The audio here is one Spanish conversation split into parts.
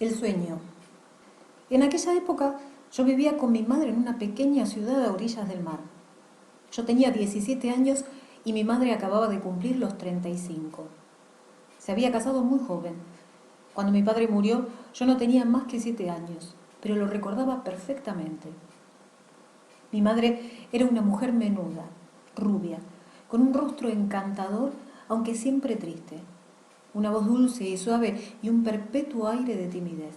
El sueño. En aquella época yo vivía con mi madre en una pequeña ciudad a orillas del mar. Yo tenía 17 años y mi madre acababa de cumplir los 35. Se había casado muy joven. Cuando mi padre murió, yo no tenía más que 7 años, pero lo recordaba perfectamente. Mi madre era una mujer menuda, rubia, con un rostro encantador, aunque siempre triste, una voz dulce y suave y un perpetuo aire de timidez.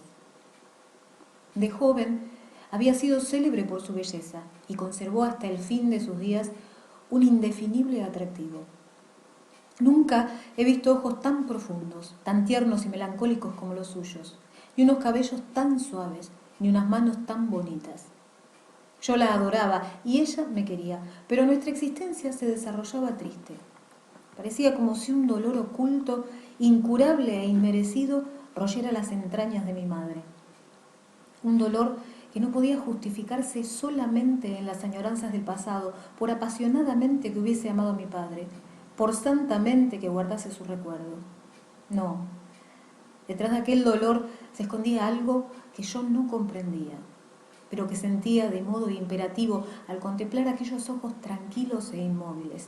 De joven había sido célebre por su belleza y conservó hasta el fin de sus días un indefinible atractivo. Nunca he visto ojos tan profundos, tan tiernos y melancólicos como los suyos, ni unos cabellos tan suaves, ni unas manos tan bonitas. Yo la adoraba y ella me quería, pero nuestra existencia se desarrollaba triste. Parecía como si un dolor oculto, incurable e inmerecido, royera las entrañas de mi madre. Un dolor que no podía justificarse solamente en las añoranzas del pasado, por apasionadamente que hubiese amado a mi padre, por santamente que guardase su recuerdo. No, detrás de aquel dolor se escondía algo que yo no comprendía, pero que sentía de modo imperativo al contemplar aquellos ojos tranquilos e inmóviles,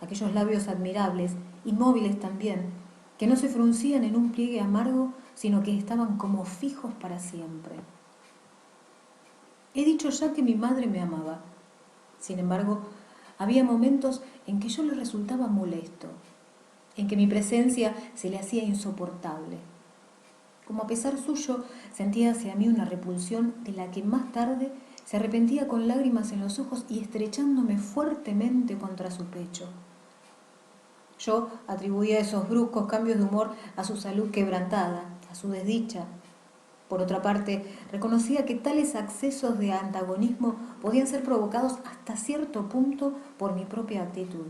aquellos labios admirables, inmóviles también, que no se fruncían en un pliegue amargo, sino que estaban como fijos para siempre. He dicho ya que mi madre me amaba. Sin embargo, había momentos en que yo le resultaba molesto, en que mi presencia se le hacía insoportable. Como a pesar suyo, sentía hacia mí una repulsión de la que más tarde se arrepentía con lágrimas en los ojos y estrechándome fuertemente contra su pecho. Yo atribuía esos bruscos cambios de humor a su salud quebrantada, a su desdicha. Por otra parte, reconocía que tales accesos de antagonismo podían ser provocados hasta cierto punto por mi propia actitud.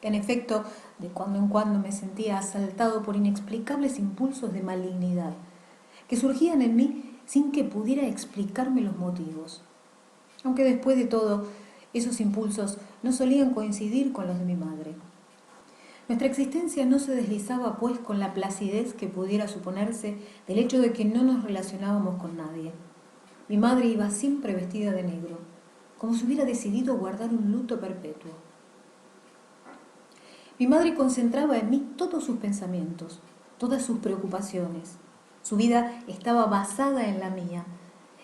En efecto, de cuando en cuando me sentía asaltado por inexplicables impulsos de malignidad, que surgían en mí sin que pudiera explicarme los motivos. Aunque después de todo, esos impulsos no solían coincidir con los de mi madre. Nuestra existencia no se deslizaba, pues, con la placidez que pudiera suponerse del hecho de que no nos relacionábamos con nadie. Mi madre iba siempre vestida de negro, como si hubiera decidido guardar un luto perpetuo. Mi madre concentraba en mí todos sus pensamientos, todas sus preocupaciones. Su vida estaba basada en la mía.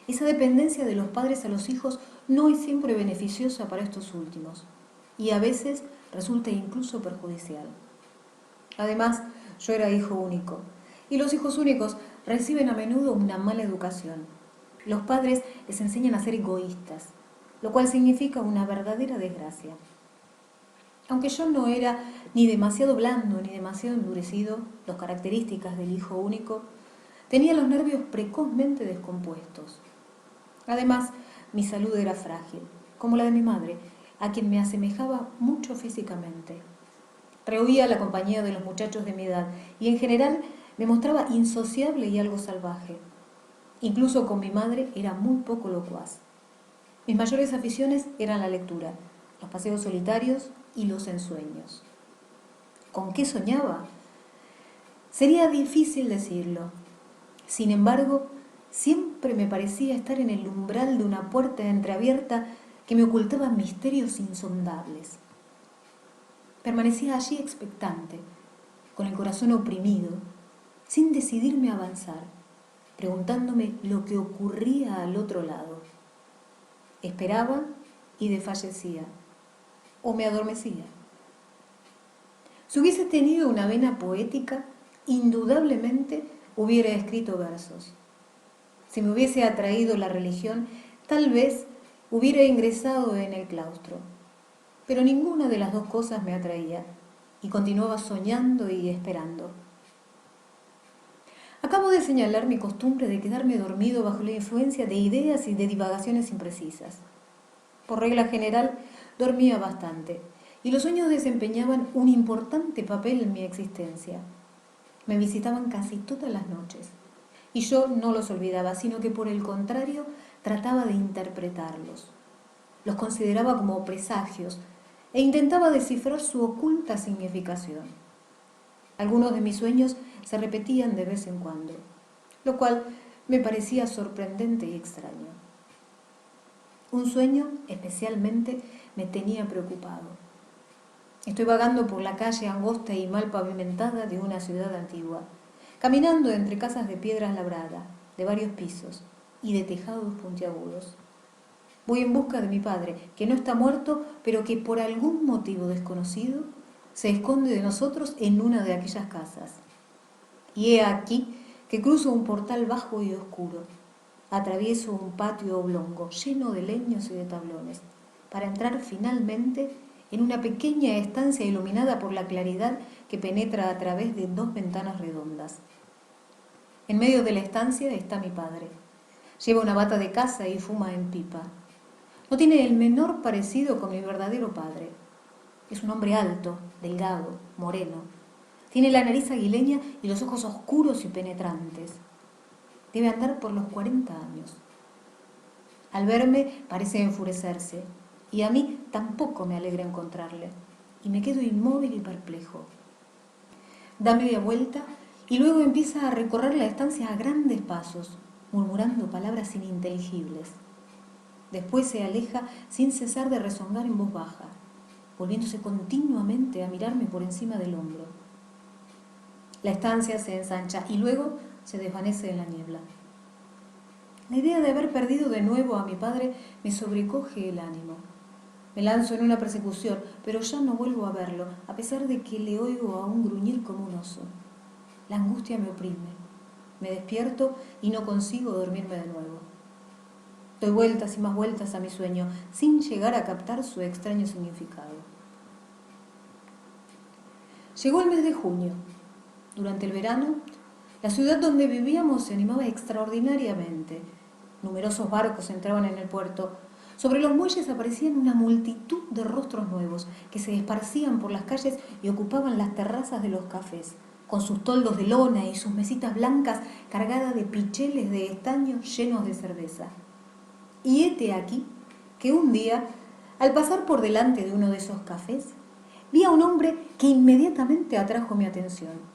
Esa dependencia de los padres a los hijos no es siempre beneficiosa para estos últimos, y a veces resulta incluso perjudicial. Además, yo era hijo único, y los hijos únicos reciben a menudo una mala educación. Los padres les enseñan a ser egoístas, lo cual significa una verdadera desgracia. Aunque yo no era ni demasiado blando ni demasiado endurecido, dos características del hijo único, tenía los nervios precozmente descompuestos. Además, mi salud era frágil, como la de mi madre, a quien me asemejaba mucho físicamente. Rehuía la compañía de los muchachos de mi edad y en general me mostraba insociable y algo salvaje. Incluso con mi madre era muy poco locuaz. Mis mayores aficiones eran la lectura, los paseos solitarios y los ensueños. ¿Con qué soñaba? Sería difícil decirlo. Sin embargo, siempre me parecía estar en el umbral de una puerta entreabierta que me ocultaba misterios insondables. Permanecía allí expectante, con el corazón oprimido, sin decidirme a avanzar, preguntándome lo que ocurría al otro lado. Esperaba y desfallecía, o me adormecía. Si hubiese tenido una vena poética, indudablemente hubiera escrito versos. Si me hubiese atraído la religión, tal vez hubiera ingresado en el claustro. Pero ninguna de las dos cosas me atraía y continuaba soñando y esperando. Acabo de señalar mi costumbre de quedarme dormido bajo la influencia de ideas y de divagaciones imprecisas. Por regla general, dormía bastante y los sueños desempeñaban un importante papel en mi existencia. Me visitaban casi todas las noches y yo no los olvidaba, sino que por el contrario trataba de interpretarlos. Los consideraba como presagios e intentaba descifrar su oculta significación. Algunos de mis sueños se repetían de vez en cuando. lo cual me parecía sorprendente y extraño. Un sueño especialmente me tenía preocupado. Estoy vagando por la calle angosta y mal pavimentada de una ciudad antigua, caminando entre casas de piedras labradas, de varios pisos y de tejados puntiagudos. Voy en busca de mi padre, que no está muerto, pero que por algún motivo desconocido se esconde de nosotros en una de aquellas casas. Y he aquí que cruzo un portal bajo y oscuro, atravieso un patio oblongo lleno de leños y de tablones, para entrar finalmente en una pequeña estancia iluminada por la claridad que penetra a través de 2 ventanas redondas. En medio de la estancia está mi padre. Lleva una bata de caza y fuma en pipa. No tiene el menor parecido con mi verdadero padre. Es un hombre alto, delgado, moreno. Tiene la nariz aguileña y los ojos oscuros y penetrantes. Debe andar por los 40 años. Al verme parece enfurecerse, y a mí tampoco me alegra encontrarle, y me quedo inmóvil y perplejo. Da media vuelta y luego empieza a recorrer la estancia a grandes pasos, murmurando palabras ininteligibles. Después se aleja sin cesar de rezongar en voz baja, volviéndose continuamente a mirarme por encima del hombro. La estancia se ensancha y luego se desvanece en la niebla. La idea de haber perdido de nuevo a mi padre me sobrecoge el ánimo. Me lanzo en una persecución, pero ya no vuelvo a verlo, a pesar de que le oigo aún gruñir como un oso. La angustia me oprime. Me despierto y no consigo dormirme de nuevo. Doy vueltas y más vueltas a mi sueño, sin llegar a captar su extraño significado. Llegó el mes de junio. Durante el verano, la ciudad donde vivíamos se animaba extraordinariamente. Numerosos barcos entraban en el puerto. Sobre los muelles aparecían una multitud de rostros nuevos que se esparcían por las calles y ocupaban las terrazas de los cafés, con sus toldos de lona y sus mesitas blancas cargadas de picheles de estaño llenos de cerveza. Y hete aquí que un día, al pasar por delante de uno de esos cafés, vi a un hombre que inmediatamente atrajo mi atención.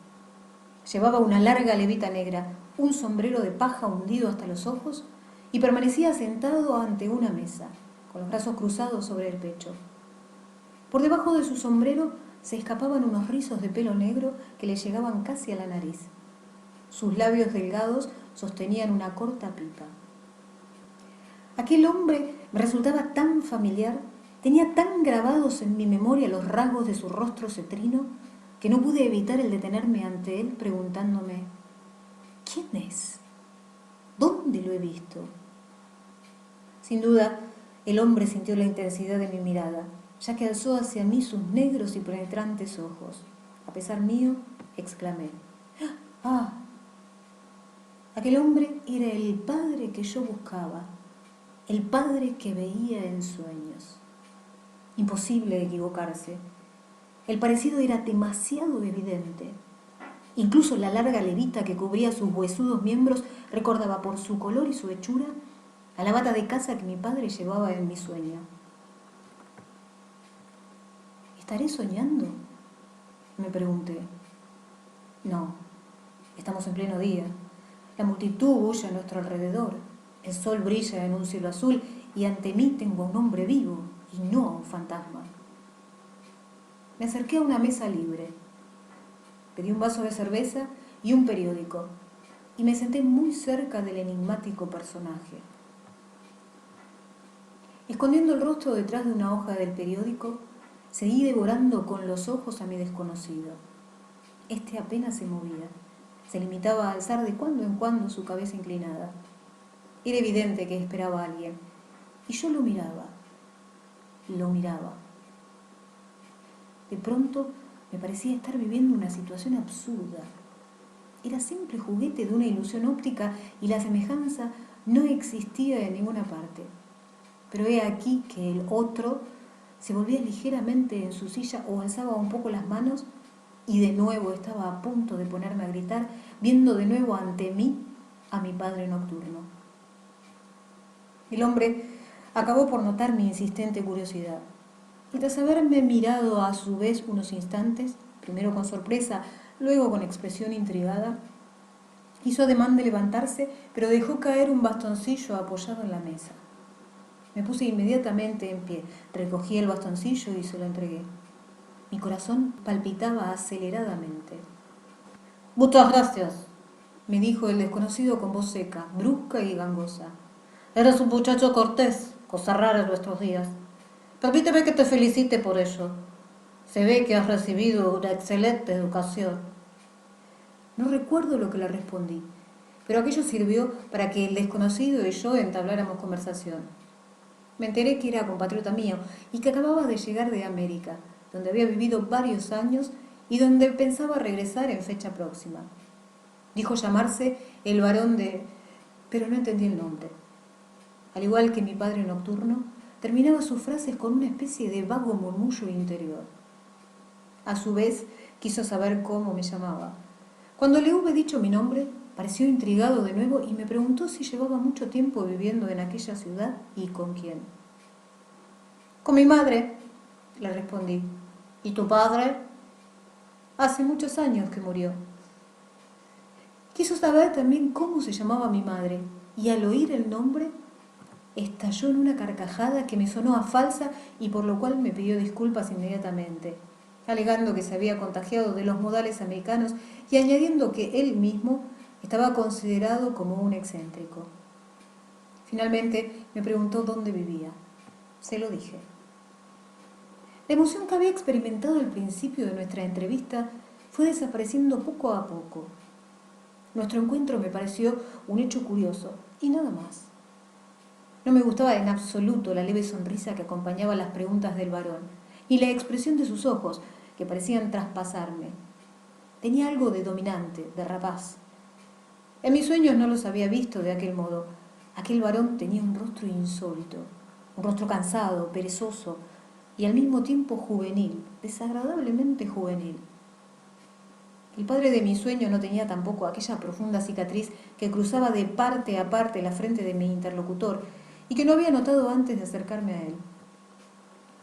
Llevaba una larga levita negra, un sombrero de paja hundido hasta los ojos y permanecía sentado ante una mesa, con los brazos cruzados sobre el pecho. Por debajo de su sombrero se escapaban unos rizos de pelo negro que le llegaban casi a la nariz. Sus labios delgados sostenían una corta pipa. Aquel hombre me resultaba tan familiar, tenía tan grabados en mi memoria los rasgos de su rostro cetrino, que no pude evitar el detenerme ante él preguntándome: ¿quién es? ¿Dónde lo he visto? Sin duda, el hombre sintió la intensidad de mi mirada, ya que alzó hacia mí sus negros y penetrantes ojos. A pesar mío, exclamé: ¡ah! Aquel hombre era el padre que yo buscaba, el padre que veía en sueños. Imposible equivocarse. El parecido era demasiado evidente. Incluso la larga levita que cubría sus huesudos miembros recordaba por su color y su hechura a la bata de caza que mi padre llevaba en mi sueño. ¿Estaré soñando?, me pregunté. No, estamos en pleno día. La multitud bulle a nuestro alrededor. El sol brilla en un cielo azul y ante mí tengo a un hombre vivo y no a un fantasma. Me acerqué a una mesa libre. Pedí un vaso de cerveza y un periódico y me senté muy cerca del enigmático personaje. Escondiendo el rostro detrás de una hoja del periódico, seguí devorando con los ojos a mi desconocido. Este apenas se movía. Se limitaba a alzar de cuando en cuando su cabeza inclinada. Era evidente que esperaba a alguien. Y yo lo miraba. Lo miraba. De pronto me parecía estar viviendo una situación absurda. Era simple juguete de una ilusión óptica y la semejanza no existía en ninguna parte. Pero he aquí que el otro se volvía ligeramente en su silla o alzaba un poco las manos y de nuevo estaba a punto de ponerme a gritar, viendo de nuevo ante mí a mi padre nocturno. El hombre acabó por notar mi insistente curiosidad y tras haberme mirado a su vez unos instantes, primero con sorpresa, luego con expresión intrigada, Hizo ademán de levantarse, pero dejó caer un bastoncillo apoyado en la mesa. Me puse inmediatamente en pie, recogí el bastoncillo y se lo entregué. Mi corazón palpitaba aceleradamente. «Muchas gracias», me dijo el desconocido con voz seca, brusca y gangosa. «Eres un muchacho cortés, cosa rara en nuestros días. Permíteme que te felicite por ello. Se ve que has recibido una excelente educación». No recuerdo lo que le respondí, pero aquello sirvió para que el desconocido y yo entabláramos conversación. Me enteré que era compatriota mío y que acababa de llegar de América, donde había vivido varios años y donde pensaba regresar en fecha próxima. Dijo llamarse el varón de... pero no entendí el nombre. Al igual que mi padre nocturno, terminaba sus frases con una especie de vago murmullo interior. A su vez, quiso saber cómo me llamaba. Cuando le hube dicho mi nombre, pareció intrigado de nuevo y me preguntó si llevaba mucho tiempo viviendo en aquella ciudad y con quién. «Con mi madre», le respondí. «¿Y tu padre?» «Hace muchos años que murió». Quiso saber también cómo se llamaba mi madre, y al oír el nombre, estalló en una carcajada que me sonó a falsa y por lo cual me pidió disculpas inmediatamente, alegando que se había contagiado de los modales americanos y añadiendo que él mismo estaba considerado como un excéntrico. Finalmente me preguntó dónde vivía. Se lo dije. La emoción que había experimentado al principio de nuestra entrevista fue desapareciendo poco a poco. Nuestro encuentro me pareció un hecho curioso y nada más. No me gustaba en absoluto la leve sonrisa que acompañaba las preguntas del varón, ni la expresión de sus ojos, que parecían traspasarme. Tenía algo de dominante, de rapaz. En mis sueños no los había visto de aquel modo. Aquel varón tenía un rostro insólito, un rostro cansado, perezoso y al mismo tiempo juvenil, desagradablemente juvenil. El padre de mi sueño no tenía tampoco aquella profunda cicatriz que cruzaba de parte a parte la frente de mi interlocutor y que no había notado antes de acercarme a él.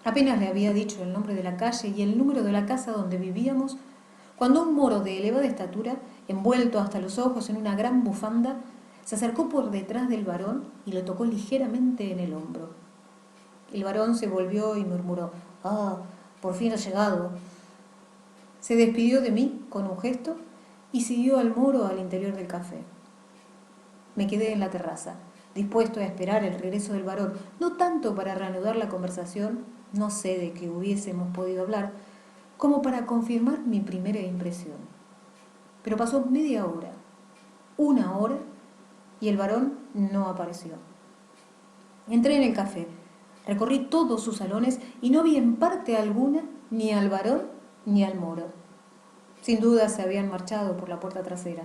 Apenas le había dicho el nombre de la calle y el número de la casa donde vivíamos, cuando un moro de elevada estatura, envuelto hasta los ojos en una gran bufanda, se acercó por detrás del varón y lo tocó ligeramente en el hombro. El varón se volvió y murmuró: «Ah, por fin ha llegado». Se despidió de mí con un gesto y siguió al moro al interior del café. Me quedé en la terraza, dispuesto a esperar el regreso del varón, no tanto para reanudar la conversación, no sé de qué hubiésemos podido hablar, como para confirmar mi primera impresión. Pero pasó media hora, una hora, y el varón no apareció. Entré en el café, recorrí todos sus salones y no vi en parte alguna ni al varón ni al moro. Sin duda se habían marchado por la puerta trasera.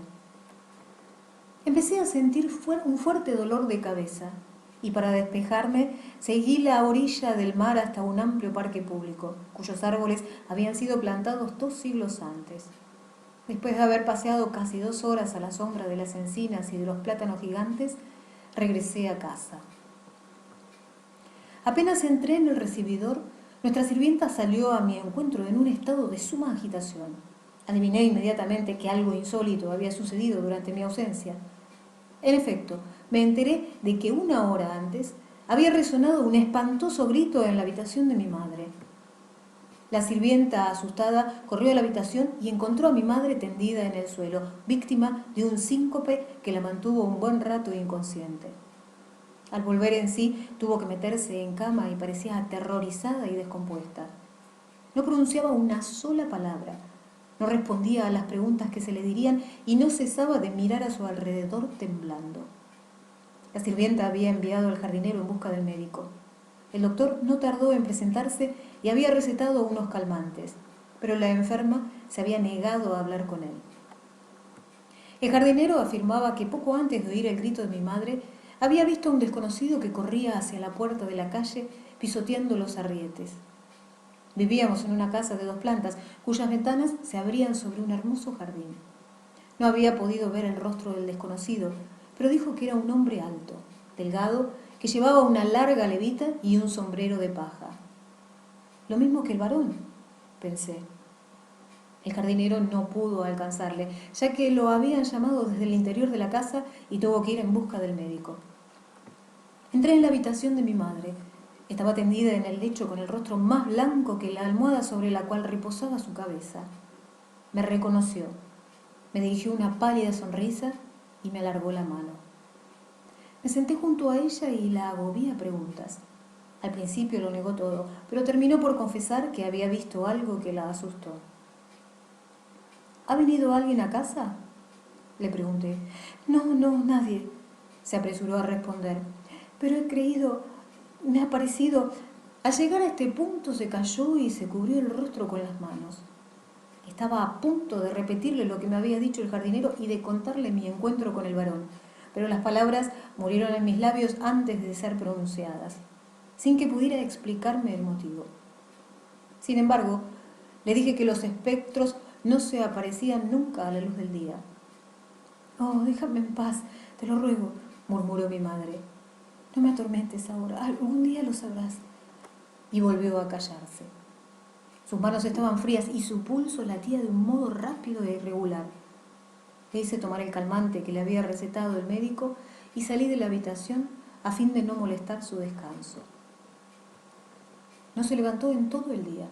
Empecé a sentir un fuerte dolor de cabeza y para despejarme seguí la orilla del mar hasta un amplio parque público, cuyos árboles habían sido plantados 2 siglos antes. Después de haber paseado casi 2 horas a la sombra de las encinas y de los plátanos gigantes, regresé a casa. Apenas entré en el recibidor, nuestra sirvienta salió a mi encuentro en un estado de suma agitación. Adiviné inmediatamente que algo insólito había sucedido durante mi ausencia. En efecto, me enteré de que 1 hora antes había resonado un espantoso grito en la habitación de mi madre. La sirvienta, asustada, corrió a la habitación y encontró a mi madre tendida en el suelo, víctima de un síncope que la mantuvo un buen rato inconsciente. Al volver en sí, tuvo que meterse en cama y parecía aterrorizada y descompuesta. No pronunciaba una sola palabra, no respondía a las preguntas que se le dirían y no cesaba de mirar a su alrededor temblando. La sirvienta había enviado al jardinero en busca del médico. El doctor no tardó en presentarse y había recetado unos calmantes, pero la enferma se había negado a hablar con él. El jardinero afirmaba que poco antes de oír el grito de mi madre, había visto a un desconocido que corría hacia la puerta de la calle pisoteando los arrietes. Vivíamos en una casa de 2 plantas, cuyas ventanas se abrían sobre un hermoso jardín. No había podido ver el rostro del desconocido, pero dijo que era un hombre alto, delgado, que llevaba una larga levita y un sombrero de paja. Lo mismo que el varón, pensé. El jardinero no pudo alcanzarle, ya que lo habían llamado desde el interior de la casa y tuvo que ir en busca del médico. Entré en la habitación de mi madre. Estaba tendida en el lecho con el rostro más blanco que la almohada sobre la cual reposaba su cabeza. Me reconoció, me dirigió una pálida sonrisa y me alargó la mano. Me senté junto a ella y la agobié a preguntas. Al principio lo negó todo, pero terminó por confesar que había visto algo que la asustó. ¿Ha venido alguien a casa?, le pregunté. No, nadie, se apresuró a responder. Pero he creído, me ha parecido... Al llegar a este punto se cayó y se cubrió el rostro con las manos. Estaba a punto de repetirle lo que me había dicho el jardinero y de contarle mi encuentro con el varón, pero las palabras murieron en mis labios antes de ser pronunciadas, sin que pudiera explicarme el motivo. Sin embargo, le dije que los espectros no se aparecían nunca a la luz del día. Oh, déjame en paz, te lo ruego, murmuró mi madre. No me atormentes ahora, algún día lo sabrás. Y volvió a callarse. Sus manos estaban frías y su pulso latía de un modo rápido e irregular. Le hice tomar el calmante que le había recetado el médico y salí de la habitación a fin de no molestar su descanso. No se levantó en todo el día.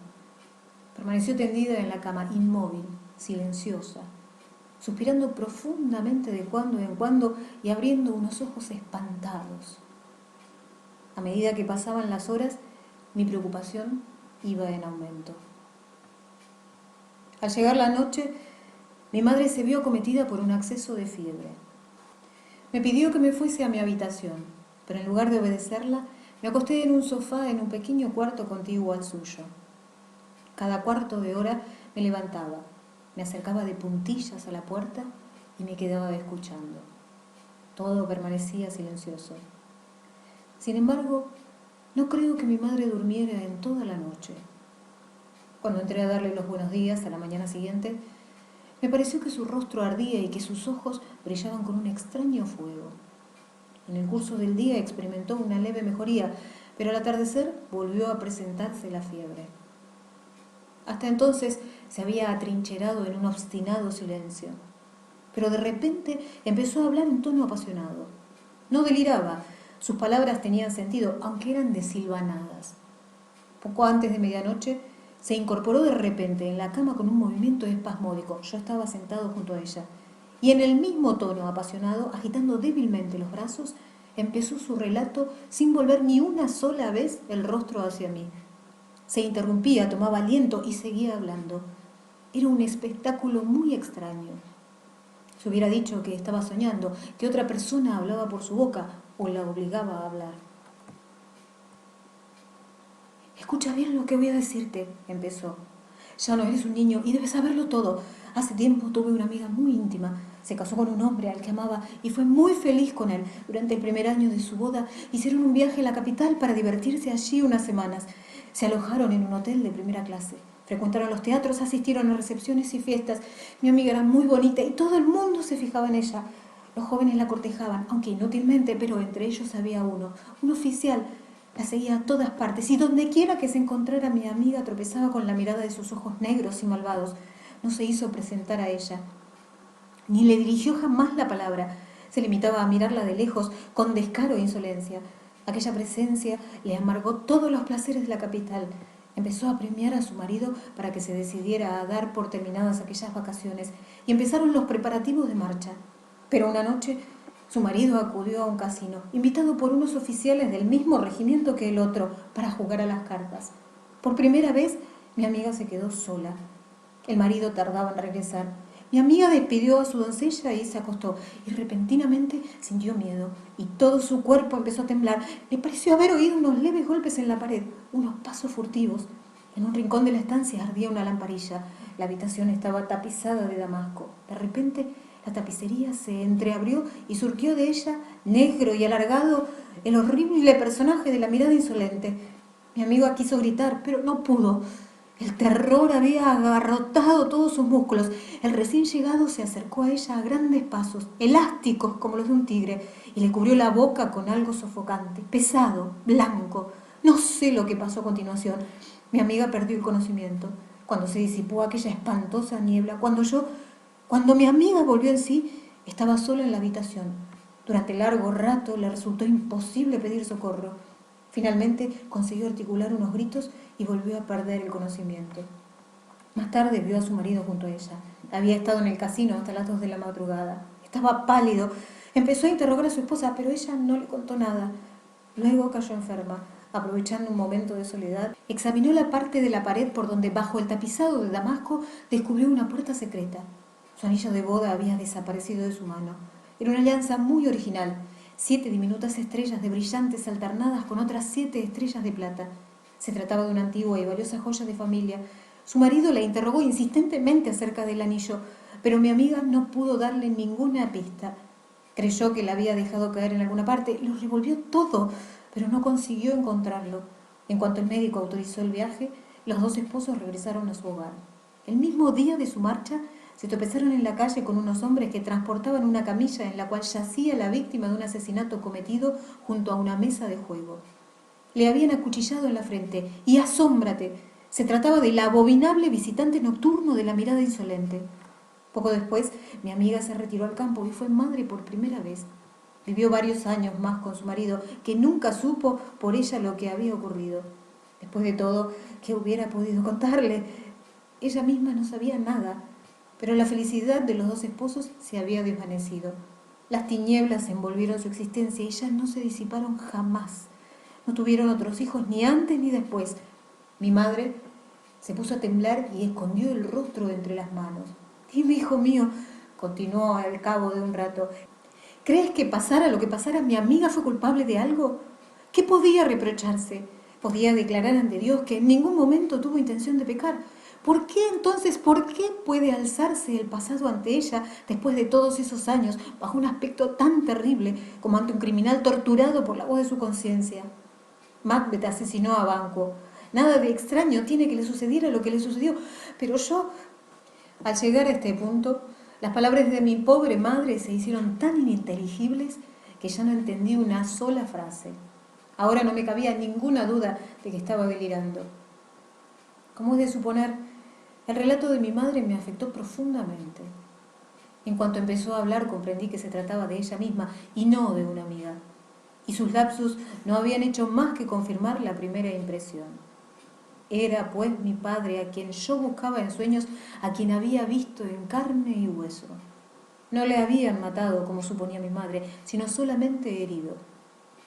Permaneció tendida en la cama, inmóvil, silenciosa, suspirando profundamente de cuando en cuando y abriendo unos ojos espantados. A medida que pasaban las horas, mi preocupación iba en aumento. Al llegar la noche, mi madre se vio acometida por un acceso de fiebre. Me pidió que me fuese a mi habitación, pero en lugar de obedecerla, me acosté en un sofá en un pequeño cuarto contiguo al suyo. Cada cuarto de hora me levantaba, me acercaba de puntillas a la puerta y me quedaba escuchando. Todo permanecía silencioso. Sin embargo, no creo que mi madre durmiera en toda la noche. Cuando entré a darle los buenos días a la mañana siguiente, me pareció que su rostro ardía y que sus ojos brillaban con un extraño fuego. En el curso del día experimentó una leve mejoría, pero al atardecer volvió a presentarse la fiebre. Hasta entonces se había atrincherado en un obstinado silencio, pero de repente empezó a hablar en tono apasionado. No deliraba, sus palabras tenían sentido, aunque eran desilvanadas. Poco antes de medianoche se incorporó de repente en la cama con un movimiento espasmódico. Yo estaba sentado junto a ella, y en el mismo tono apasionado, agitando débilmente los brazos, empezó su relato sin volver ni una sola vez el rostro hacia mí. Se interrumpía, tomaba aliento y seguía hablando. Era un espectáculo muy extraño. Se hubiera dicho que estaba soñando, que otra persona hablaba por su boca o la obligaba a hablar. Escucha bien lo que voy a decirte, empezó. Ya no eres un niño y debes saberlo todo. Hace tiempo tuve una amiga muy íntima. Se casó con un hombre al que amaba y fue muy feliz con él. Durante el primer año de su boda hicieron un viaje a la capital para divertirse allí unas semanas. Se alojaron en un hotel de primera clase. Frecuentaron los teatros, asistieron a recepciones y fiestas. Mi amiga era muy bonita y todo el mundo se fijaba en ella. Los jóvenes la cortejaban, aunque inútilmente, pero entre ellos había uno, un oficial. La seguía a todas partes y donde quiera que se encontrara mi amiga tropezaba con la mirada de sus ojos negros y malvados. No se hizo presentar a ella, ni le dirigió jamás la palabra. Se limitaba a mirarla de lejos, con descaro e insolencia. Aquella presencia le amargó todos los placeres de la capital. Empezó a premiar a su marido para que se decidiera a dar por terminadas aquellas vacaciones y empezaron los preparativos de marcha. Pero una noche su marido acudió a un casino, invitado por unos oficiales del mismo regimiento que el otro, para jugar a las cartas. Por primera vez, mi amiga se quedó sola. El marido tardaba en regresar. Mi amiga despidió a su doncella y se acostó, y repentinamente sintió miedo, y todo su cuerpo empezó a temblar. Le pareció haber oído unos leves golpes en la pared, unos pasos furtivos. En un rincón de la estancia ardía una lamparilla. La habitación estaba tapizada de damasco. De repente, la tapicería se entreabrió y surgió de ella, negro y alargado, el horrible personaje de la mirada insolente. Mi amiga quiso gritar, pero no pudo. El terror había agarrotado todos sus músculos. El recién llegado se acercó a ella a grandes pasos, elásticos como los de un tigre, y le cubrió la boca con algo sofocante, pesado, blanco. No sé lo que pasó a continuación. Mi amiga perdió el conocimiento. cuando se disipó aquella espantosa niebla, cuando mi amiga volvió en sí, estaba sola en la habitación. Durante largo rato le resultó imposible pedir socorro. Finalmente consiguió articular unos gritos y volvió a perder el conocimiento. Más tarde vio a su marido junto a ella. Había estado en el casino hasta las 2 de la madrugada. Estaba pálido. Empezó a interrogar a su esposa, pero ella no le contó nada. Luego cayó enferma. Aprovechando un momento de soledad, examinó la parte de la pared por donde, bajo el tapizado de damasco, descubrió una puerta secreta. Su anillo de boda había desaparecido de su mano. Era una alianza muy original. 7 diminutas estrellas de brillantes alternadas con otras 7 estrellas de plata. Se trataba de una antigua y valiosa joya de familia. Su marido la interrogó insistentemente acerca del anillo, pero mi amiga no pudo darle ninguna pista. Creyó que la había dejado caer en alguna parte, lo revolvió todo, pero no consiguió encontrarlo. En cuanto el médico autorizó el viaje, los 2 esposos regresaron a su hogar. El mismo día de su marcha, se tropezaron en la calle con unos hombres que transportaban una camilla en la cual yacía la víctima de un asesinato cometido junto a una mesa de juego. Le habían acuchillado en la frente, y asómbrate, se trataba del abominable visitante nocturno de la mirada insolente. Poco después, mi amiga se retiró al campo y fue madre por primera vez. Vivió varios años más con su marido, que nunca supo por ella lo que había ocurrido. Después de todo, ¿qué hubiera podido contarle? Ella misma no sabía nada, pero la felicidad de los 2 esposos se había desvanecido. Las tinieblas envolvieron su existencia y ya no se disiparon jamás. No tuvieron otros hijos ni antes ni después. Mi madre se puso a temblar y escondió el rostro entre las manos. Dime, hijo mío, continuó al cabo de un rato, ¿crees que pasara lo que pasara, mi amiga fue culpable de algo? ¿Qué podía reprocharse? Podía declarar ante Dios que en ningún momento tuvo intención de pecar. ¿Por qué entonces, por qué puede alzarse el pasado ante ella después de todos esos años bajo un aspecto tan terrible como ante un criminal torturado por la voz de su conciencia? Macbeth asesinó a Banquo. Nada de extraño tiene que le sucediera lo que le sucedió, pero yo, al llegar a este punto, las palabras de mi pobre madre se hicieron tan ininteligibles que ya no entendí una sola frase. Ahora no me cabía ninguna duda de que estaba delirando. Como es de suponer, el relato de mi madre me afectó profundamente. En cuanto empezó a hablar, comprendí que se trataba de ella misma y no de una amiga. Y sus lapsus no habían hecho más que confirmar la primera impresión. Era, pues, mi padre a quien yo buscaba en sueños, a quien había visto en carne y hueso. No le habían matado, como suponía mi madre, sino solamente herido.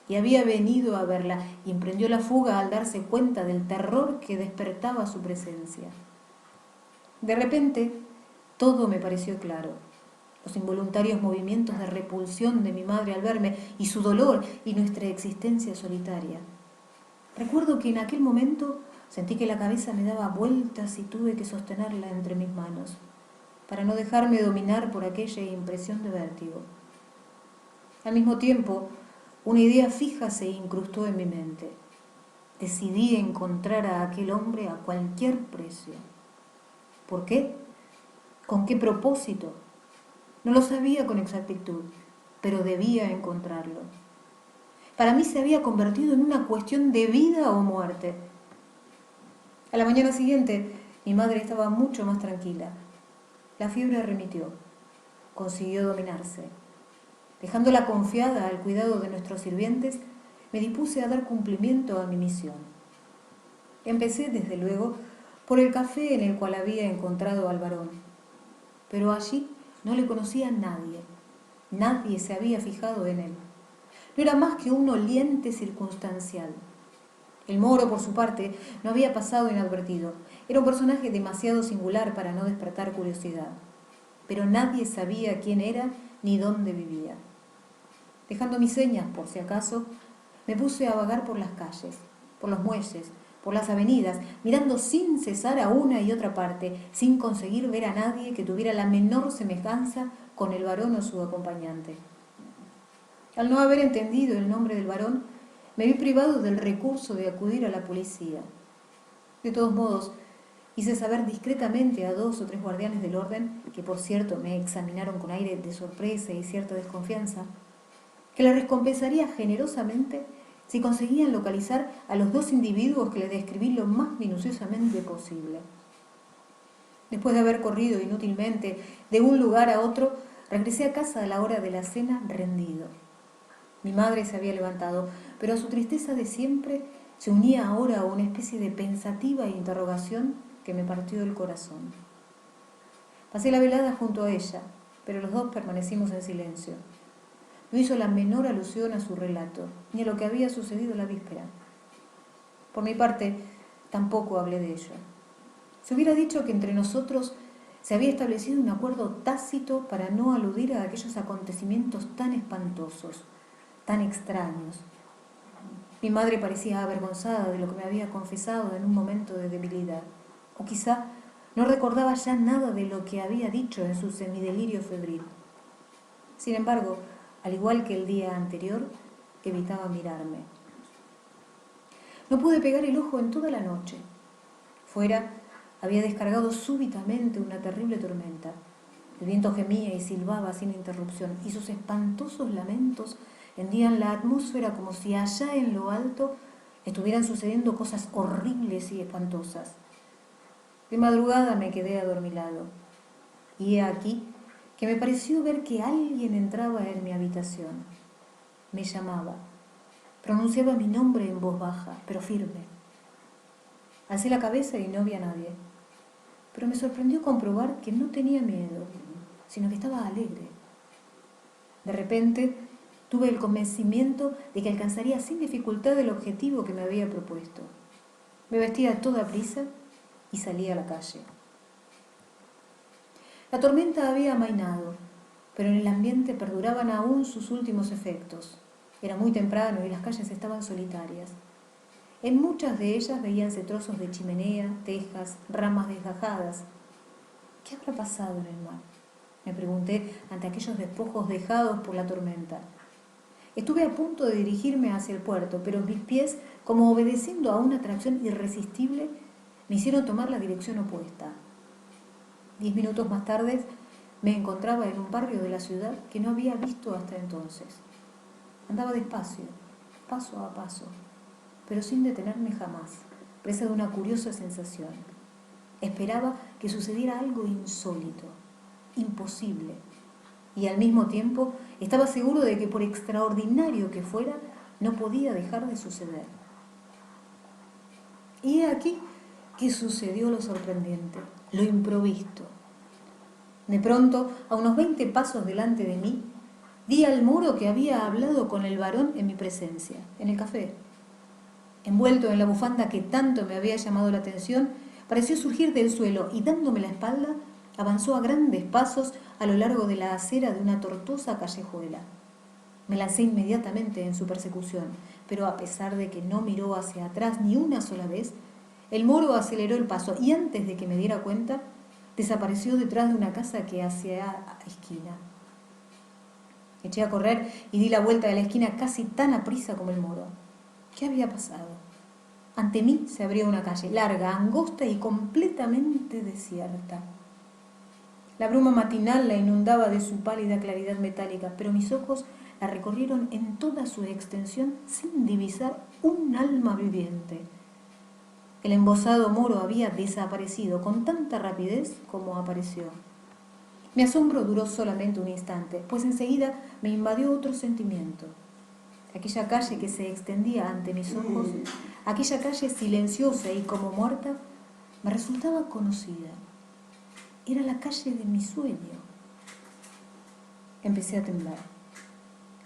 Y había venido a verla y emprendió la fuga al darse cuenta del terror que despertaba su presencia. De repente, todo me pareció claro. Los involuntarios movimientos de repulsión de mi madre al verme y su dolor y nuestra existencia solitaria. Recuerdo que en aquel momento sentí que la cabeza me daba vueltas y tuve que sostenerla entre mis manos para no dejarme dominar por aquella impresión de vértigo. Al mismo tiempo, una idea fija se incrustó en mi mente. Decidí encontrar a aquel hombre a cualquier precio. ¿Por qué? ¿Con qué propósito? No lo sabía con exactitud, pero debía encontrarlo. Para mí se había convertido en una cuestión de vida o muerte. A la mañana siguiente, mi madre estaba mucho más tranquila. La fiebre remitió. Consiguió dominarse. Dejándola confiada al cuidado de nuestros sirvientes, me dispuse a dar cumplimiento a mi misión. Empecé, desde luego, por el café en el cual había encontrado al varón. Pero allí no le conocía a nadie. Nadie se había fijado en él. No era más que un oliente circunstancial. El moro, por su parte, no había pasado inadvertido. Era un personaje demasiado singular para no despertar curiosidad. Pero nadie sabía quién era ni dónde vivía. Dejando mis señas, por si acaso, me puse a vagar por las calles, por los muelles, por las avenidas, mirando sin cesar a una y otra parte, sin conseguir ver a nadie que tuviera la menor semejanza con el varón o su acompañante. Al no haber entendido el nombre del varón, me vi privado del recurso de acudir a la policía. De todos modos, hice saber discretamente a 2 o 3 guardianes del orden, que por cierto me examinaron con aire de sorpresa y cierta desconfianza, que le recompensaría generosamente si conseguían localizar a los 2 individuos que les describí lo más minuciosamente posible. Después de haber corrido inútilmente de un lugar a otro, regresé a casa a la hora de la cena rendido. Mi madre se había levantado, pero a su tristeza de siempre se unía ahora una especie de pensativa interrogación que me partió el corazón. Pasé la velada junto a ella, pero los dos permanecimos en silencio. No hizo la menor alusión a su relato, ni a lo que había sucedido la víspera. Por mi parte, tampoco hablé de ello. Se hubiera dicho que entre nosotros se había establecido un acuerdo tácito para no aludir a aquellos acontecimientos tan espantosos, tan extraños. Mi madre parecía avergonzada de lo que me había confesado en un momento de debilidad, o quizá no recordaba ya nada de lo que había dicho en su semidelirio febril. Sin embargo, al igual que el día anterior, evitaba mirarme. No pude pegar el ojo en toda la noche. Fuera había descargado súbitamente una terrible tormenta. El viento gemía y silbaba sin interrupción, y sus espantosos lamentos hendían la atmósfera como si allá en lo alto estuvieran sucediendo cosas horribles y espantosas. De madrugada me quedé adormilado, y he aquí que me pareció ver que alguien entraba en mi habitación. Me llamaba, pronunciaba mi nombre en voz baja, pero firme. Alcé la cabeza y no vi a nadie, pero me sorprendió comprobar que no tenía miedo, sino que estaba alegre. De repente tuve el convencimiento de que alcanzaría sin dificultad el objetivo que me había propuesto. Me vestí a toda prisa y salí a la calle. La tormenta había amainado, pero en el ambiente perduraban aún sus últimos efectos. Era muy temprano y las calles estaban solitarias. En muchas de ellas veíanse trozos de chimenea, tejas, ramas desgajadas. ¿Qué habrá pasado en el mar?, me pregunté ante aquellos despojos dejados por la tormenta. Estuve a punto de dirigirme hacia el puerto, pero mis pies, como obedeciendo a una atracción irresistible, me hicieron tomar la dirección opuesta. 10 minutos más tarde me encontraba en un barrio de la ciudad que no había visto hasta entonces. Andaba despacio, paso a paso, pero sin detenerme jamás, presa de una curiosa sensación. Esperaba que sucediera algo insólito, imposible, y al mismo tiempo estaba seguro de que por extraordinario que fuera, no podía dejar de suceder. Y he aquí que sucedió lo sorprendente, lo improvisto. De pronto, a unos 20 pasos delante de mí, vi al moro que había hablado con el varón en mi presencia, en el café. Envuelto en la bufanda que tanto me había llamado la atención, pareció surgir del suelo y, dándome la espalda, avanzó a grandes pasos a lo largo de la acera de una tortuosa callejuela. Me lancé inmediatamente en su persecución, pero a pesar de que no miró hacia atrás ni una sola vez, el moro aceleró el paso y antes de que me diera cuenta, desapareció detrás de una casa que hacía esquina. Eché a correr y di la vuelta de la esquina casi tan aprisa como el moro. ¿Qué había pasado? Ante mí se abría una calle larga, angosta y completamente desierta. La bruma matinal la inundaba de su pálida claridad metálica, pero mis ojos la recorrieron en toda su extensión sin divisar un alma viviente. El embozado moro había desaparecido con tanta rapidez como apareció. Mi asombro duró solamente un instante, pues enseguida me invadió otro sentimiento. Aquella calle que se extendía ante mis ojos, aquella calle silenciosa y como muerta, me resultaba conocida. Era la calle de mi sueño. Empecé a temblar.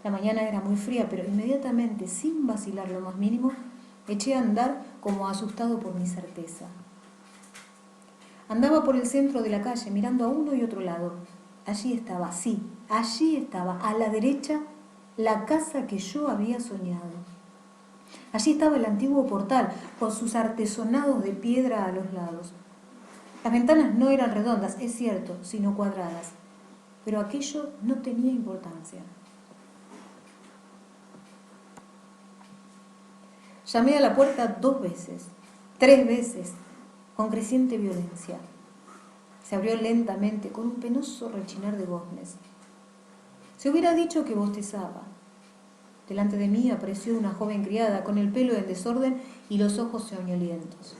La mañana era muy fría, pero inmediatamente, sin vacilar lo más mínimo, eché a andar como asustado por mi certeza. Andaba por el centro de la calle, mirando a uno y otro lado. Allí estaba, sí, allí estaba, a la derecha, la casa que yo había soñado. Allí estaba el antiguo portal, con sus artesonados de piedra a los lados. Las ventanas no eran redondas, es cierto, sino cuadradas, pero aquello no tenía importancia. Llamé a la puerta 2 veces, 3 veces, con creciente violencia. Se abrió lentamente, con un penoso rechinar de goznes. Se hubiera dicho que bostezaba. Delante de mí apareció una joven criada, con el pelo en desorden y los ojos soñolientos.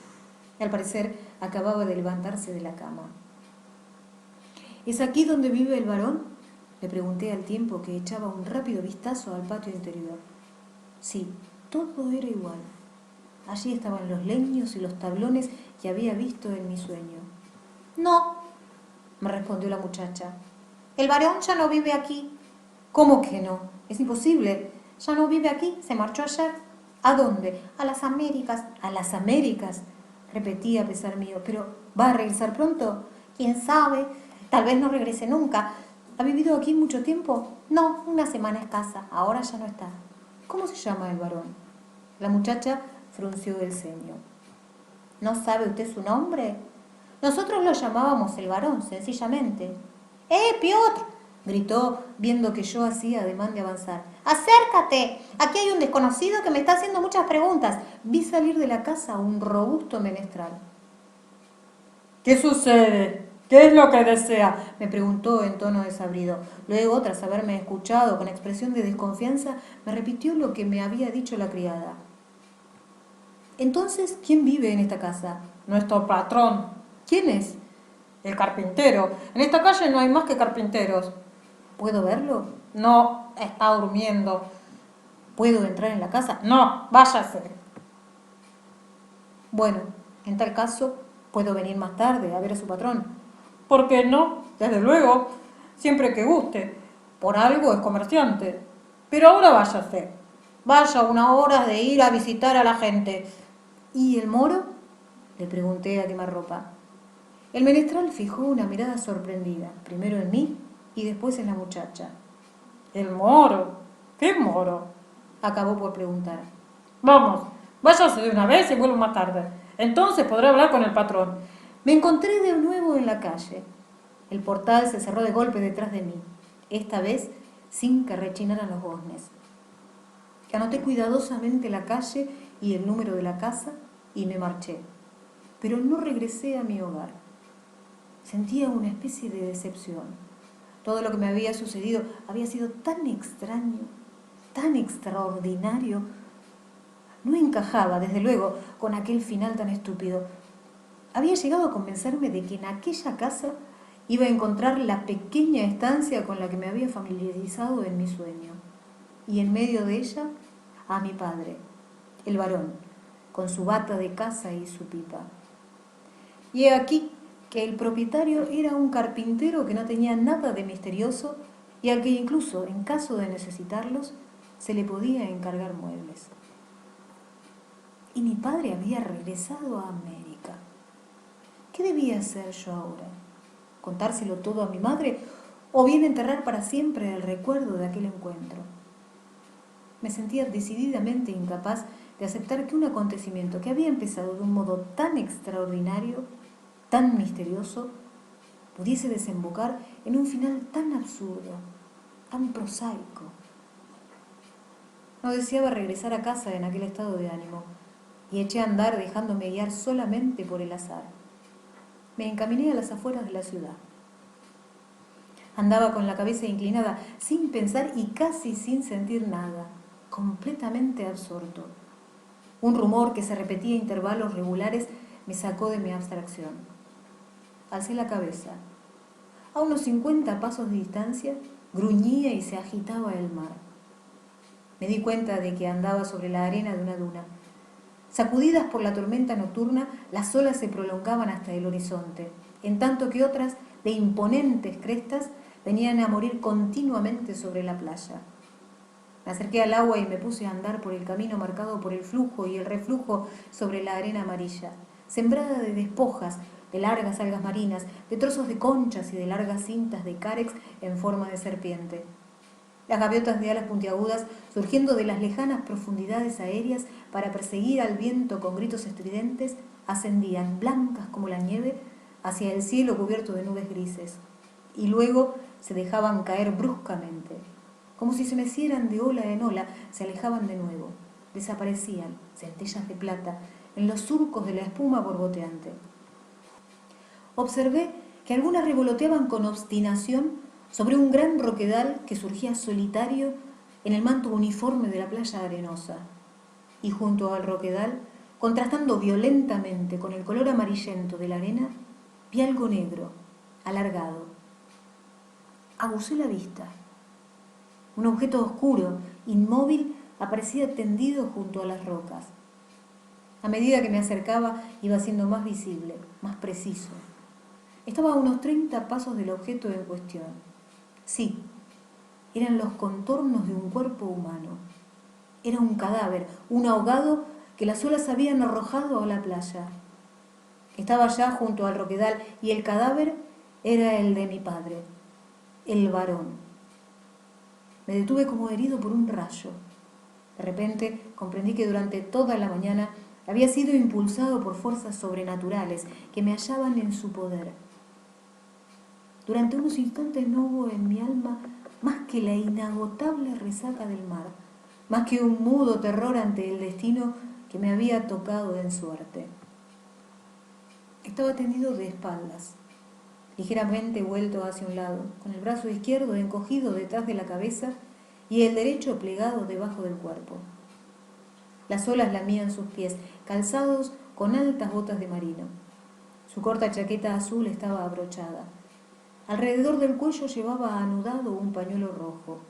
Al parecer, acababa de levantarse de la cama. ¿Es aquí donde vive el varón?, le pregunté al tiempo que echaba un rápido vistazo al patio interior. Sí, todo era igual. Allí estaban los leños y los tablones que había visto en mi sueño. No, me respondió la muchacha. El varón ya no vive aquí. ¿Cómo que no? Es imposible. Ya no vive aquí, se marchó ayer. ¿A dónde? A las Américas. ¿A las Américas?, repetí a pesar mío. ¿Pero va a regresar pronto? ¿Quién sabe? Tal vez no regrese nunca. ¿Ha vivido aquí mucho tiempo? No, una semana escasa. Ahora ya no está. ¿Cómo se llama el varón? La muchacha frunció el ceño. ¿No sabe usted su nombre? Nosotros lo llamábamos el varón, sencillamente. Piotr!, gritó, viendo que yo hacía ademán de avanzar. ¡Acércate! Aquí hay un desconocido que me está haciendo muchas preguntas. Vi salir de la casa un robusto menestral. ¿Qué sucede? ¿Qué es lo que desea?, me preguntó en tono desabrido. Luego, tras haberme escuchado con expresión de desconfianza, me repitió lo que me había dicho la criada. Entonces, ¿quién vive en esta casa? Nuestro patrón. ¿Quién es? El carpintero. En esta calle no hay más que carpinteros. ¿Puedo verlo? No, está durmiendo. ¿Puedo entrar en la casa? No, váyase. Bueno, en tal caso, ¿puedo venir más tarde a ver a su patrón? ¿Por qué no? Desde luego, siempre que guste. Por algo es comerciante. Pero ahora váyase. Vaya una hora de ir a visitar a la gente. ¿Y el moro?, le pregunté a quemarropa. El menestral fijó una mirada sorprendida, primero en mí y después en la muchacha. ¿El moro? ¿Qué moro?, acabó por preguntar. Vamos, váyase de una vez y vuelvo más tarde. Entonces podré hablar con el patrón. Me encontré de nuevo en la calle. El portal se cerró de golpe detrás de mí, esta vez sin que rechinaran los goznes. Anoté cuidadosamente la calle y el número de la casa y me marché. Pero no regresé a mi hogar. Sentía una especie de decepción. Todo lo que me había sucedido había sido tan extraño, tan extraordinario. No encajaba, desde luego, con aquel final tan estúpido. Había llegado a convencerme de que en aquella casa iba a encontrar la pequeña estancia con la que me había familiarizado en mi sueño. Y en medio de ella, a mi padre, el varón, con su bata de caza y su pipa. Y he aquí que el propietario era un carpintero que no tenía nada de misterioso y al que incluso, en caso de necesitarlos, se le podía encargar muebles. Y mi padre había regresado a América. ¿Qué debía hacer yo ahora? ¿Contárselo todo a mi madre o bien enterrar para siempre el recuerdo de aquel encuentro? Me sentía decididamente incapaz de aceptar que un acontecimiento que había empezado de un modo tan extraordinario, tan misterioso, pudiese desembocar en un final tan absurdo, tan prosaico. No deseaba regresar a casa en aquel estado de ánimo y eché a andar dejándome guiar solamente por el azar. Me encaminé a las afueras de la ciudad. Andaba con la cabeza inclinada, sin pensar y casi sin sentir nada, completamente absorto. Un rumor que se repetía a intervalos regulares me sacó de mi abstracción. Alcé la cabeza. A unos 50 pasos de distancia, gruñía y se agitaba el mar. Me di cuenta de que andaba sobre la arena de una duna. Sacudidas por la tormenta nocturna, las olas se prolongaban hasta el horizonte, en tanto que otras, de imponentes crestas, venían a morir continuamente sobre la playa. Me acerqué al agua y me puse a andar por el camino marcado por el flujo y el reflujo sobre la arena amarilla, sembrada de despojas, de largas algas marinas, de trozos de conchas y de largas cintas de cárex en forma de serpiente. Las gaviotas de alas puntiagudas, surgiendo de las lejanas profundidades aéreas para perseguir al viento con gritos estridentes, ascendían, blancas como la nieve, hacia el cielo cubierto de nubes grises, y luego se dejaban caer bruscamente. Como si se mecieran de ola en ola, se alejaban de nuevo, desaparecían, centellas de plata, en los surcos de la espuma borboteante. Observé que algunas revoloteaban con obstinación sobre un gran roquedal que surgía solitario en el manto uniforme de la playa arenosa. Y junto al roquedal, contrastando violentamente con el color amarillento de la arena, vi algo negro, alargado, Aguzé la vista. Un objeto oscuro, inmóvil, aparecía tendido junto a las rocas. A medida que me acercaba, iba siendo más visible, más preciso. Estaba a unos 30 pasos del objeto en cuestión. Sí, eran los contornos de un cuerpo humano. Era un cadáver, un ahogado que las olas habían arrojado a la playa. Estaba ya junto al roquedal y el cadáver era el de mi padre, el varón. Me detuve como herido por un rayo. De repente comprendí que durante toda la mañana había sido impulsado por fuerzas sobrenaturales que me hallaban en su poder. Durante unos instantes no hubo en mi alma más que la inagotable resaca del mar, más que un mudo terror ante el destino que me había tocado en suerte. Estaba tendido de espaldas, ligeramente vuelto hacia un lado, con el brazo izquierdo encogido detrás de la cabeza y el derecho plegado debajo del cuerpo. Las olas lamían sus pies, calzados con altas botas de marino. Su corta chaqueta azul estaba abrochada. Alrededor del cuello llevaba anudado un pañuelo rojo.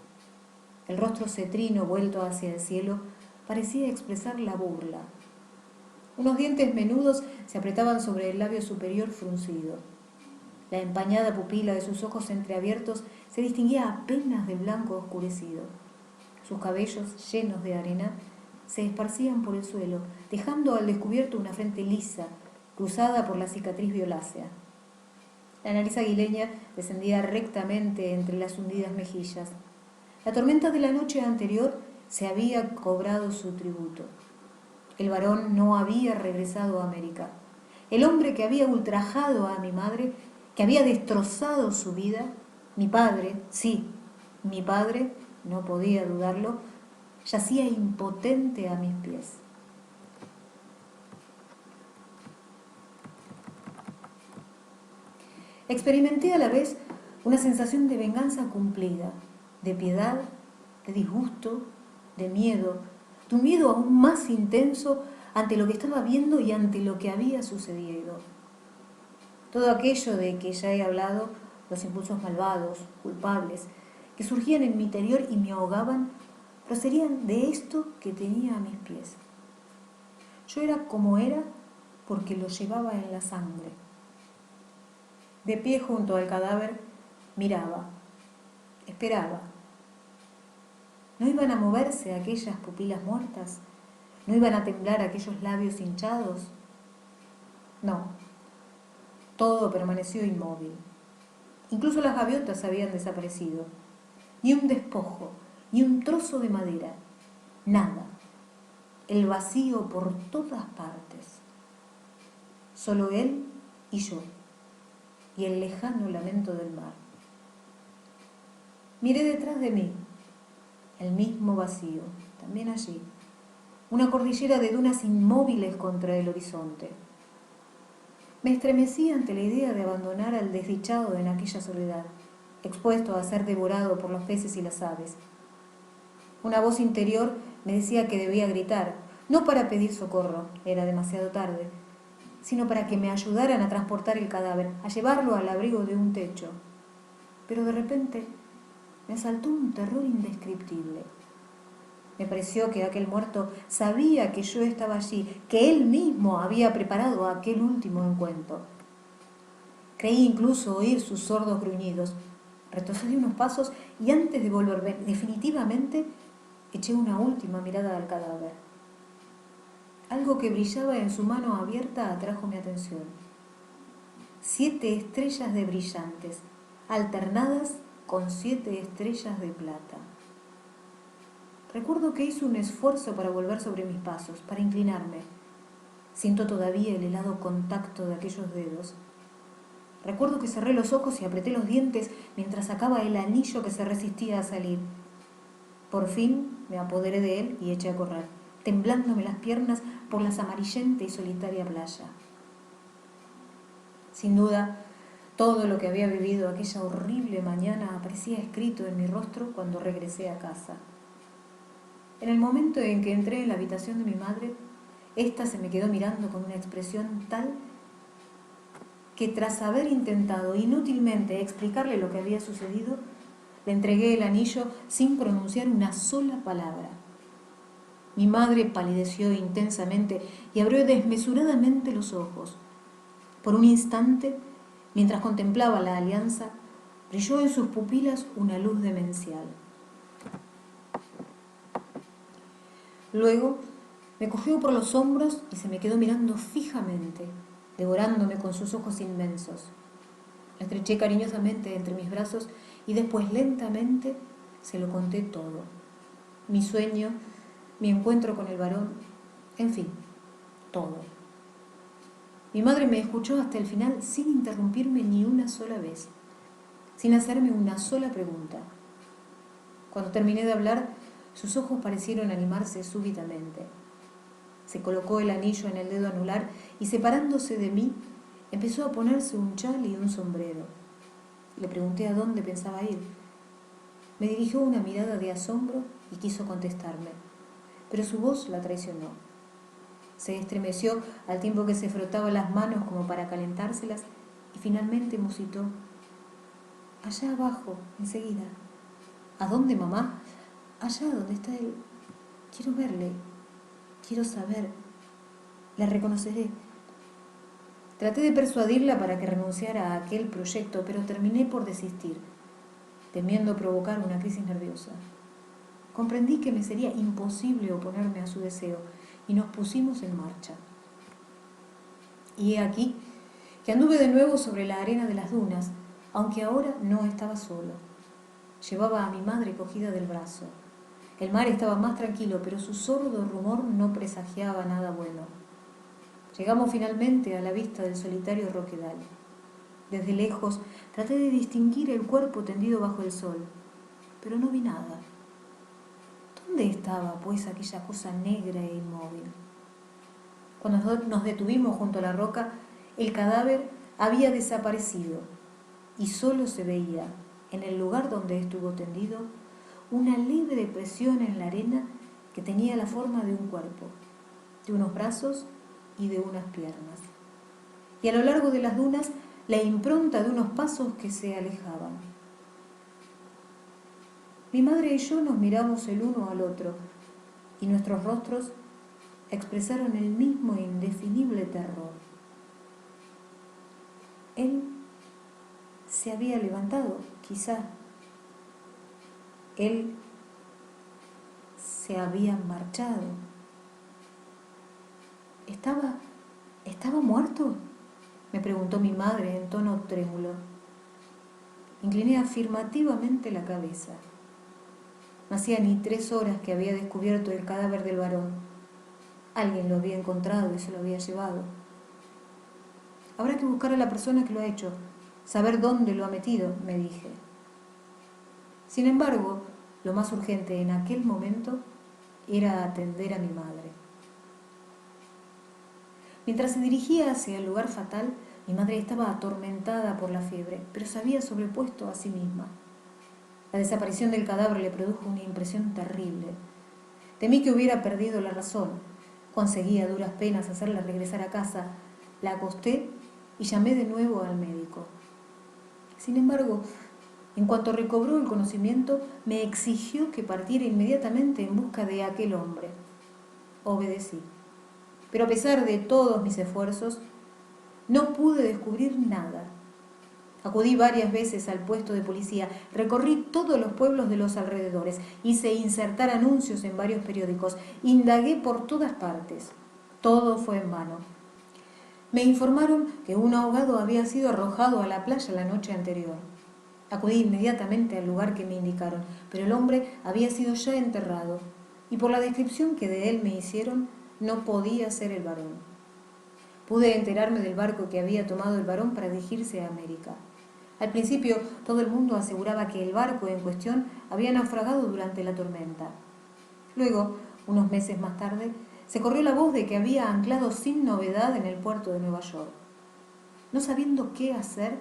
El rostro cetrino vuelto hacia el cielo parecía expresar la burla. Unos dientes menudos se apretaban sobre el labio superior fruncido. La empañada pupila de sus ojos entreabiertos se distinguía apenas de blanco oscurecido. Sus cabellos, llenos de arena, se esparcían por el suelo, dejando al descubierto una frente lisa, cruzada por la cicatriz violácea. La nariz aguileña descendía rectamente entre las hundidas mejillas. La tormenta de la noche anterior se había cobrado su tributo. El varón no había regresado a América. El hombre que había ultrajado a mi madre, que había destrozado su vida, mi padre, sí, mi padre, no podía dudarlo, yacía impotente a mis pies. Experimenté a la vez una sensación de venganza cumplida, de piedad, de disgusto, de miedo, de un miedo aún más intenso ante lo que estaba viendo y ante lo que había sucedido. Todo aquello de que ya he hablado, los impulsos malvados, culpables, que surgían en mi interior y me ahogaban, procedían de esto que tenía a mis pies. Yo era como era porque lo llevaba en la sangre. De pie junto al cadáver, miraba, esperaba. ¿No iban a moverse aquellas pupilas muertas? ¿No iban a temblar aquellos labios hinchados? No, todo permaneció inmóvil. Incluso las gaviotas habían desaparecido. Ni un despojo, ni un trozo de madera, nada. El vacío por todas partes. Solo él y yo, y el lejano lamento del mar. Miré detrás de mí, el mismo vacío, también allí, una cordillera de dunas inmóviles contra el horizonte. Me estremecí ante la idea de abandonar al desdichado en aquella soledad, expuesto a ser devorado por los peces y las aves. Una voz interior me decía que debía gritar, no para pedir socorro, era demasiado tarde, sino para que me ayudaran a transportar el cadáver, a llevarlo al abrigo de un techo. Pero de repente me asaltó un terror indescriptible. Me pareció que aquel muerto sabía que yo estaba allí, que él mismo había preparado aquel último encuentro. Creí incluso oír sus sordos gruñidos. Retrocedí unos pasos y antes de volverme definitivamente, eché una última mirada al cadáver. Algo que brillaba en su mano abierta atrajo mi atención. 7 estrellas de brillantes, alternadas con 7 estrellas de plata. Recuerdo que hice un esfuerzo para volver sobre mis pasos, para inclinarme. Siento todavía el helado contacto de aquellos dedos. Recuerdo que cerré los ojos y apreté los dientes mientras sacaba el anillo que se resistía a salir. Por fin me apoderé de él y eché a correr, temblándome las piernas por la amarillenta y solitaria playa. Sin duda, todo lo que había vivido aquella horrible mañana aparecía escrito en mi rostro cuando regresé a casa. En el momento en que entré en la habitación de mi madre, ésta se me quedó mirando con una expresión tal que tras haber intentado inútilmente explicarle lo que había sucedido, Le entregué el anillo sin pronunciar una sola palabra. Mi madre palideció intensamente y abrió desmesuradamente los ojos. Por un instante, mientras contemplaba la alianza, brilló en sus pupilas una luz demencial. Luego me cogió por los hombros y se me quedó mirando fijamente, devorándome con sus ojos inmensos. La estreché cariñosamente entre mis brazos y después lentamente se lo conté todo. Mi sueño, mi encuentro con el varón, en fin, todo. Mi madre me escuchó hasta el final sin interrumpirme ni una sola vez, sin hacerme una sola pregunta. Cuando terminé de hablar, sus ojos parecieron animarse súbitamente. Se colocó el anillo en el dedo anular y, separándose de mí, empezó a ponerse un chal y un sombrero. Le pregunté a dónde pensaba ir. Me dirigió una mirada de asombro y quiso contestarme, pero su voz la traicionó. Se estremeció al tiempo que se frotaba las manos como para calentárselas y finalmente musitó: allá abajo, enseguida. ¿A dónde, mamá? Allá donde está él. Quiero verle, quiero saber, la reconoceré. Traté de persuadirla para que renunciara a aquel proyecto, pero terminé por desistir, temiendo provocar una crisis nerviosa. Comprendí que me sería imposible oponerme a su deseo y nos pusimos en marcha. Y he aquí que anduve de nuevo sobre la arena de las dunas, aunque ahora no estaba solo. Llevaba a mi madre cogida del brazo. El mar estaba más tranquilo, pero su sordo rumor no presagiaba nada bueno. Llegamos finalmente a la vista del solitario roquedal. Desde lejos traté de distinguir el cuerpo tendido bajo el sol, pero no vi nada. ¿Dónde estaba, pues, aquella cosa negra e inmóvil? Cuando nos detuvimos junto a la roca, el cadáver había desaparecido y solo se veía, en el lugar donde estuvo tendido, una leve depresión en la arena que tenía la forma de un cuerpo, de unos brazos y de unas piernas. Y a lo largo de las dunas, la impronta de unos pasos que se alejaban. Mi madre y yo nos miramos el uno al otro y nuestros rostros expresaron el mismo e indefinible terror. Él se había levantado, quizá. Él se había marchado. ¿Estaba muerto?, me preguntó mi madre en tono trémulo. Incliné afirmativamente la cabeza. No hacía ni 3 horas que había descubierto el cadáver del varón. Alguien lo había encontrado y se lo había llevado. Habrá que buscar a la persona que lo ha hecho, saber dónde lo ha metido, me dije. Sin embargo, lo más urgente en aquel momento era atender a mi madre. Mientras se dirigía hacia el lugar fatal, mi madre estaba atormentada por la fiebre, pero se había sobrepuesto a sí misma. La desaparición del cadáver le produjo una impresión terrible. Temí que hubiera perdido la razón. Conseguí a duras penas hacerla regresar a casa. La acosté y llamé de nuevo al médico. Sin embargo, en cuanto recobró el conocimiento, me exigió que partiera inmediatamente en busca de aquel hombre. Obedecí. Pero a pesar de todos mis esfuerzos, no pude descubrir nada. Acudí varias veces al puesto de policía, recorrí todos los pueblos de los alrededores, hice insertar anuncios en varios periódicos, indagué por todas partes. Todo fue en vano. Me informaron que un ahogado había sido arrojado a la playa la noche anterior. Acudí inmediatamente al lugar que me indicaron, pero el hombre había sido ya enterrado, y por la descripción que de él me hicieron, no podía ser el varón. Pude enterarme del barco que había tomado el varón para dirigirse a América. Al principio, todo el mundo aseguraba que el barco en cuestión había naufragado durante la tormenta. Luego, unos meses más tarde, se corrió la voz de que había anclado sin novedad en el puerto de Nueva York. No sabiendo qué hacer,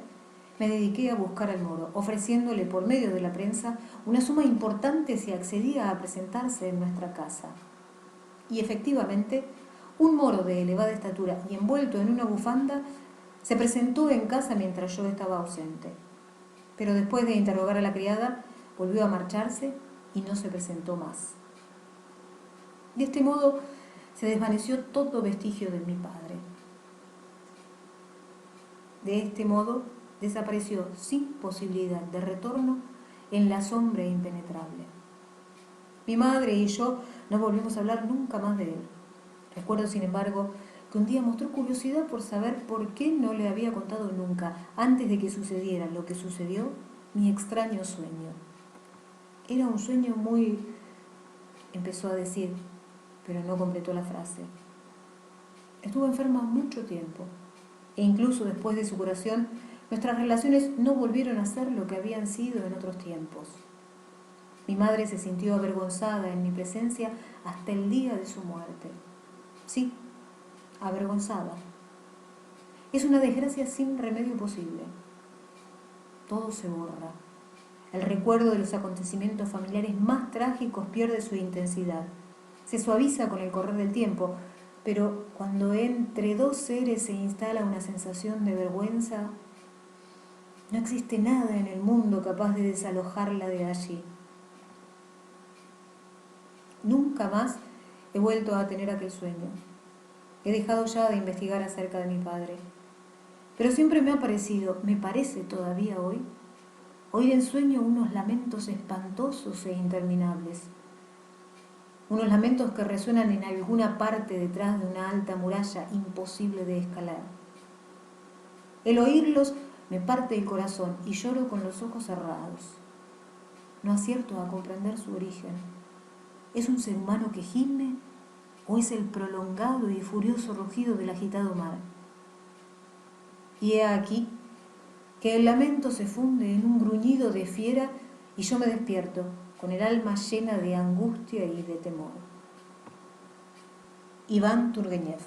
me dediqué a buscar al moro, ofreciéndole por medio de la prensa una suma importante si accedía a presentarse en nuestra casa. Y efectivamente, un moro de elevada estatura y envuelto en una bufanda se presentó en casa mientras yo estaba ausente. Pero después de interrogar a la criada, volvió a marcharse y no se presentó más. De este modo se desvaneció todo vestigio de mi padre. De este modo desapareció sin posibilidad de retorno en la sombra impenetrable. Mi madre y yo no volvimos a hablar nunca más de él. Recuerdo, sin embargo, que un día mostró curiosidad por saber por qué no le había contado nunca, antes de que sucediera lo que sucedió, mi extraño sueño. Era un sueño muy... empezó a decir, pero no completó la frase. Estuvo enferma mucho tiempo, e incluso después de su curación, nuestras relaciones no volvieron a ser lo que habían sido en otros tiempos. Mi madre se sintió avergonzada en mi presencia hasta el día de su muerte. Sí, avergonzada. Es una desgracia sin remedio posible. Todo se borra. El recuerdo de los acontecimientos familiares más trágicos pierde su intensidad. Se suaviza con el correr del tiempo, pero cuando entre dos seres se instala una sensación de vergüenza, no existe nada en el mundo capaz de desalojarla de allí. Nunca más he vuelto a tener aquel sueño. He dejado ya de investigar acerca de mi padre. Pero siempre me ha parecido, me parece todavía hoy, oír en sueño unos lamentos espantosos e interminables. Unos lamentos que resuenan en alguna parte detrás de una alta muralla imposible de escalar. El oírlos me parte el corazón y lloro con los ojos cerrados. No acierto a comprender su origen. ¿Es un ser humano que gime o es el prolongado y furioso rugido del agitado mar? Y he aquí que el lamento se funde en un gruñido de fiera y yo me despierto con el alma llena de angustia y de temor. Iván Turgenev.